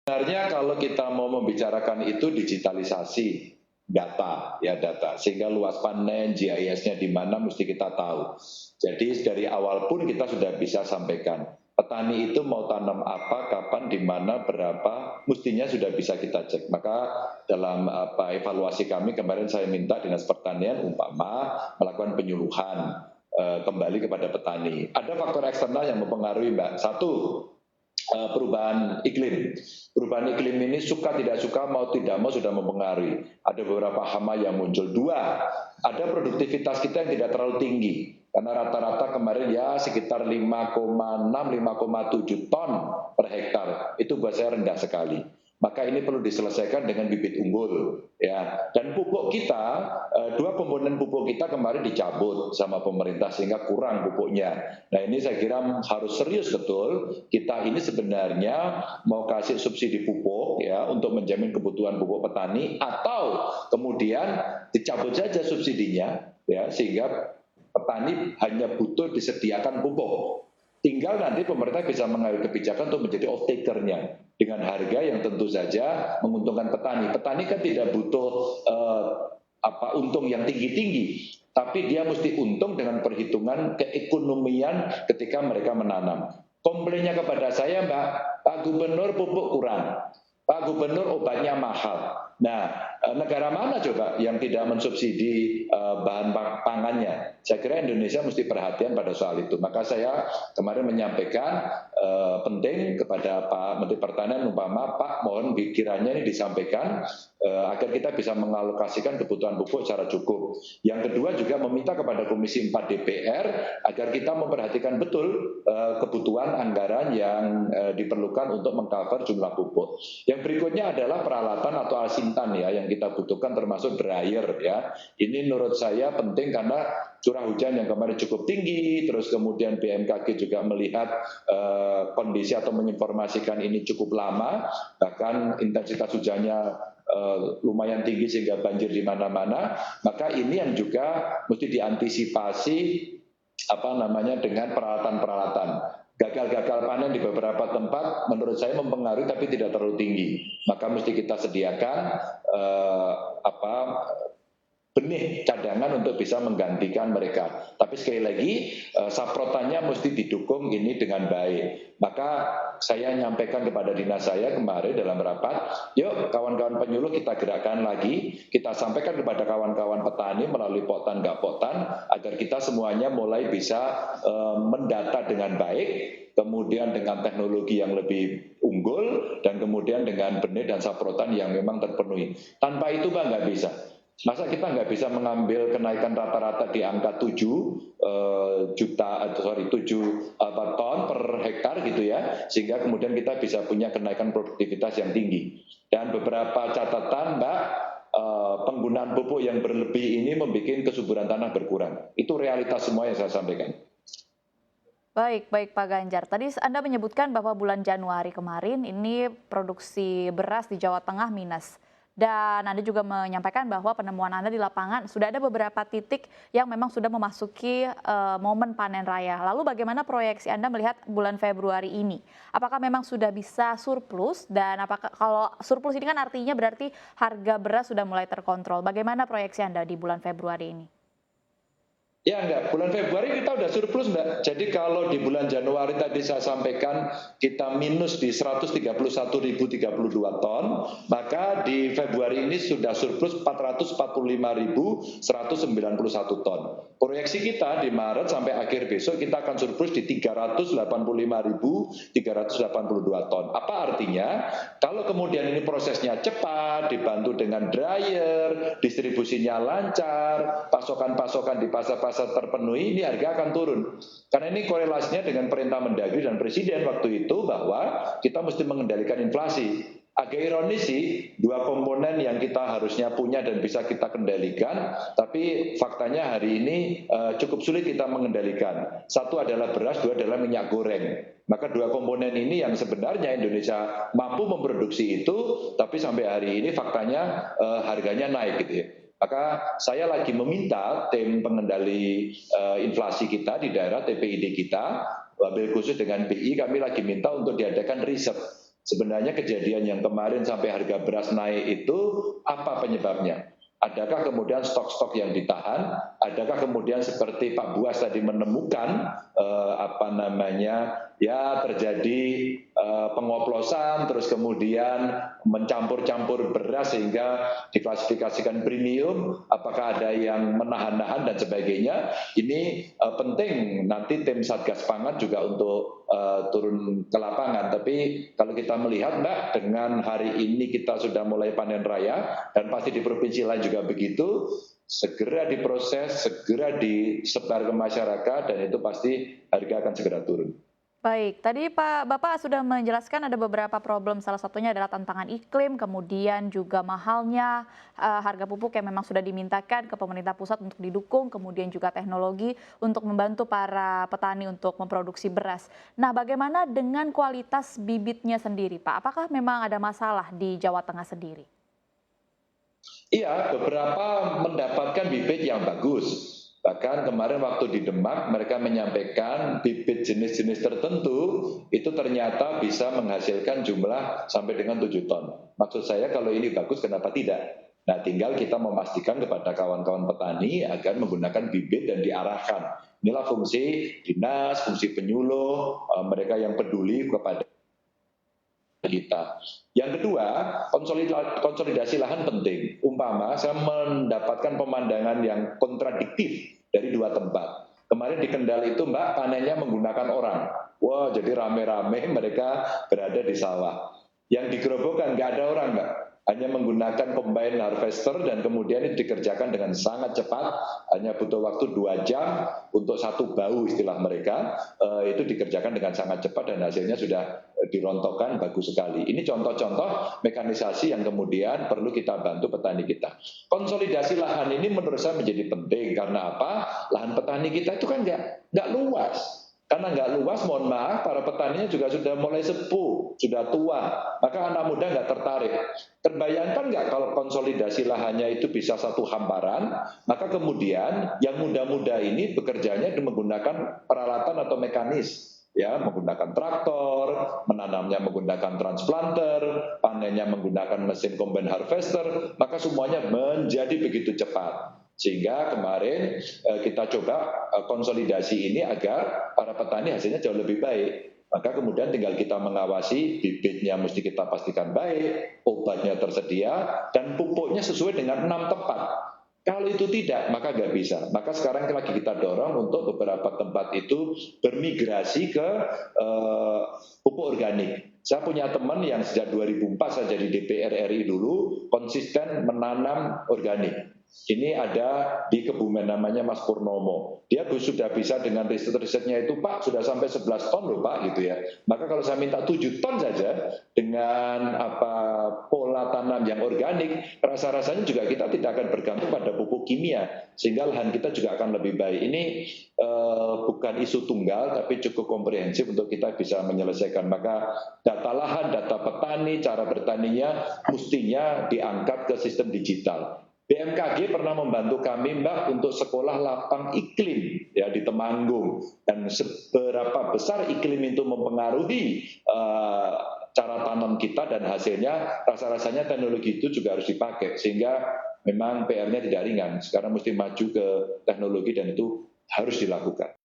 Sebenarnya kalau kita mau membicarakan itu digitalisasi data, ya data, sehingga luas panen, GIS-nya di mana mesti kita tahu. Jadi dari awal pun kita sudah bisa sampaikan. Petani itu mau tanam apa, kapan, di mana, berapa, mestinya sudah bisa kita cek. Maka dalam evaluasi kami kemarin saya minta Dinas Pertanian umpama melakukan penyuluhan kembali kepada petani. Ada faktor eksternal yang mempengaruhi, Mbak. Satu, perubahan iklim. Perubahan iklim ini suka tidak suka, mau tidak mau sudah mempengaruhi. Ada beberapa hama yang muncul. Dua, ada produktivitas kita yang tidak terlalu tinggi. Karena rata-rata kemarin ya sekitar 5,6-5,7 ton per hektar. Itu buat saya rendah sekali. Maka ini perlu diselesaikan dengan bibit unggul, ya. Dan pupuk kita, dua komponen pupuk kita kemarin dicabut sama pemerintah sehingga kurang pupuknya. Nah ini saya kira harus serius betul. Kita ini sebenarnya mau kasih subsidi pupuk, ya, untuk menjamin kebutuhan pupuk petani, atau kemudian dicabut saja subsidinya, ya, sehingga petani hanya butuh disediakan pupuk. Tinggal nanti pemerintah bisa mengambil kebijakan untuk menjadi off-taker-nya dengan harga yang tentu saja menguntungkan petani. Petani kan tidak butuh untung yang tinggi-tinggi, tapi dia mesti untung dengan perhitungan keekonomian ketika mereka menanam. Komplainnya kepada saya, Mbak, Pak Gubernur pupuk kurang, Pak Gubernur obatnya mahal. Nah, negara mana coba yang tidak mensubsidi bahan pangannya? Saya kira Indonesia mesti perhatian pada soal itu. Maka saya kemarin menyampaikan penting kepada Pak Menteri Pertanian umpama, Pak mohon kiranya ini disampaikan agar kita bisa mengalokasikan kebutuhan pupuk secara cukup. Yang kedua juga meminta kepada Komisi 4 DPR agar kita memperhatikan betul kebutuhan anggaran yang diperlukan untuk mengcover jumlah pupuk. Yang berikutnya adalah peralatan atau asintan, ya, yang kita butuhkan termasuk dryer, ya. Ini menurut saya penting karena curah hujan yang kemarin cukup tinggi, terus kemudian BMKG juga melihat kondisi atau menginformasikan ini cukup lama, bahkan intensitas hujannya lumayan tinggi sehingga banjir di mana-mana. Maka ini yang juga mesti diantisipasi dengan peralatan-peralatan. Gagal-gagal panen di beberapa tempat menurut saya mempengaruhi tapi tidak terlalu tinggi. Maka mesti kita sediakan benih cadangan untuk bisa menggantikan mereka. Tapi sekali lagi saprotannya mesti didukung ini dengan baik. Maka saya nyampaikan kepada dinas saya kemarin dalam rapat, yuk kawan-kawan penyuluh kita gerakkan lagi, kita sampaikan kepada kawan-kawan petani melalui Poktan nggak Poktan, agar kita semuanya mulai bisa mendata dengan baik, kemudian dengan teknologi yang lebih unggul, dan kemudian dengan benih dan saprotan yang memang terpenuhi. Tanpa itu Pak nggak bisa. Masa kita nggak bisa mengambil kenaikan rata-rata di angka 7 ton per hektar gitu ya, sehingga kemudian kita bisa punya kenaikan produktivitas yang tinggi. Dan beberapa catatan, Mbak, penggunaan pupuk yang berlebih ini membuat kesuburan tanah berkurang. Itu realitas semua yang saya sampaikan. Baik Pak Ganjar. Tadi Anda menyebutkan bahwa bulan Januari kemarin ini produksi beras di Jawa Tengah minus. Dan Anda juga menyampaikan bahwa penemuan Anda di lapangan sudah ada beberapa titik yang memang sudah memasuki momen panen raya. Lalu bagaimana proyeksi Anda melihat bulan Februari ini? Apakah memang sudah bisa surplus, dan apakah kalau surplus ini kan artinya berarti harga beras sudah mulai terkontrol. Bagaimana proyeksi Anda di bulan Februari ini? Ya enggak, bulan Februari kita udah surplus Mbak. Jadi kalau di bulan Januari tadi saya sampaikan kita minus di 131.032 ton, maka di Februari ini sudah surplus 445.191 ton. Proyeksi kita di Maret sampai akhir besok kita akan surplus di 385.382 ton. Apa artinya? Kalau kemudian ini prosesnya cepat, dibantu dengan dryer, distribusinya lancar, pasokan-pasokan di pasar-pasar terpenuhi, ini harga akan turun. Karena ini korelasinya dengan perintah Mendagri dan Presiden waktu itu bahwa kita mesti mengendalikan inflasi. Agak ironis sih, dua komponen yang kita harusnya punya dan bisa kita kendalikan, tapi faktanya hari ini cukup sulit kita mengendalikan. Satu adalah beras, dua adalah minyak goreng. Maka dua komponen ini yang sebenarnya Indonesia mampu memproduksi itu, tapi sampai hari ini faktanya harganya naik gitu ya. Maka saya lagi meminta tim pengendali inflasi kita di daerah, TPID kita, wabil khusus dengan BI, kami lagi minta untuk diadakan riset. sebenarnya kejadian yang kemarin sampai harga beras naik itu apa penyebabnya? Adakah kemudian stok-stok yang ditahan? Adakah kemudian seperti Pak Buas tadi menemukan ya terjadi pengoplosan, terus kemudian mencampur-campur beras sehingga diklasifikasikan premium? Apakah ada yang menahan-nahan dan sebagainya? Ini penting nanti tim Satgas Pangan juga untuk turun ke lapangan. Tapi kalau kita melihat, Mbak, dengan hari ini kita sudah mulai panen raya dan pasti di provinsi lain juga begitu, segera diproses, segera disebar ke masyarakat dan itu pasti harga akan segera turun. Baik, tadi Bapak sudah menjelaskan ada beberapa problem, salah satunya adalah tantangan iklim, kemudian juga mahalnya harga pupuk yang memang sudah dimintakan ke pemerintah pusat untuk didukung, kemudian juga teknologi untuk membantu para petani untuk memproduksi beras. Nah, bagaimana dengan kualitas bibitnya sendiri, Pak? Apakah memang ada masalah di Jawa Tengah sendiri? Iya, beberapa mendapatkan bibit yang bagus. Bahkan kemarin waktu di Demak, mereka menyampaikan bibit jenis-jenis tertentu itu ternyata bisa menghasilkan jumlah sampai dengan 7 ton. Maksud saya kalau ini bagus, kenapa tidak? Nah, tinggal kita memastikan kepada kawan-kawan petani agar menggunakan bibit dan diarahkan. Inilah fungsi dinas, fungsi penyuluh, mereka yang peduli kepada kita. Yang kedua, konsolidasi lahan penting. Umpama saya mendapatkan pemandangan yang kontradiktif dari dua tempat. Kemarin di Kendal itu, Mbak, panennya menggunakan orang. Wah, jadi rame-rame mereka berada di sawah. Yang di Gerobokan nggak ada orang, Mbak. Hanya menggunakan combine harvester dan kemudian itu dikerjakan dengan sangat cepat, hanya butuh waktu 2 jam untuk satu bau istilah mereka, itu dikerjakan dengan sangat cepat dan hasilnya sudah dirontokkan bagus sekali. Ini contoh-contoh mekanisasi yang kemudian perlu kita bantu petani kita. Konsolidasi lahan ini menurut saya menjadi penting karena apa? Lahan petani kita itu kan nggak luas. Karena nggak luas, mohon maaf, para petaninya juga sudah mulai sepuh, sudah tua, maka anak muda nggak tertarik. Terbayangkan nggak kalau konsolidasi lahannya itu bisa satu hamparan, maka kemudian yang muda-muda ini bekerjanya menggunakan peralatan atau mekanis, ya, menggunakan traktor, menanamnya menggunakan transplanter, panennya menggunakan mesin combine harvester, maka semuanya menjadi begitu cepat. Sehingga kemarin kita coba konsolidasi ini agar para petani hasilnya jauh lebih baik. Maka kemudian tinggal kita mengawasi, bibitnya mesti kita pastikan baik, obatnya tersedia, dan pupuknya sesuai dengan 6 tepat. Kalau itu tidak, maka nggak bisa. Maka sekarang lagi kita dorong untuk beberapa tempat itu bermigrasi ke pupuk organik. Saya punya teman yang sejak 2004 saya jadi DPR RI dulu, konsisten menanam organik. Ini ada di Kebumen namanya Mas Purnomo. Dia sudah bisa dengan riset-risetnya itu, Pak, sudah sampai 11 ton loh Pak, gitu ya. Maka kalau saya minta 7 ton saja dengan pola tanam yang organik, rasa-rasanya juga kita tidak akan bergantung pada pupuk kimia, sehingga lahan kita juga akan lebih baik. Ini bukan isu tunggal, tapi cukup komprehensif untuk kita bisa menyelesaikan. Maka data lahan, data petani, cara bertaninya mestinya diangkat ke sistem digital. BMKG pernah membantu kami, Mbak, untuk sekolah lapang iklim ya di Temanggung, dan seberapa besar iklim itu mempengaruhi cara tanam kita dan hasilnya, rasa-rasanya teknologi itu juga harus dipakai, sehingga memang PR-nya tidak ringan. Sekarang mesti maju ke teknologi dan itu harus dilakukan.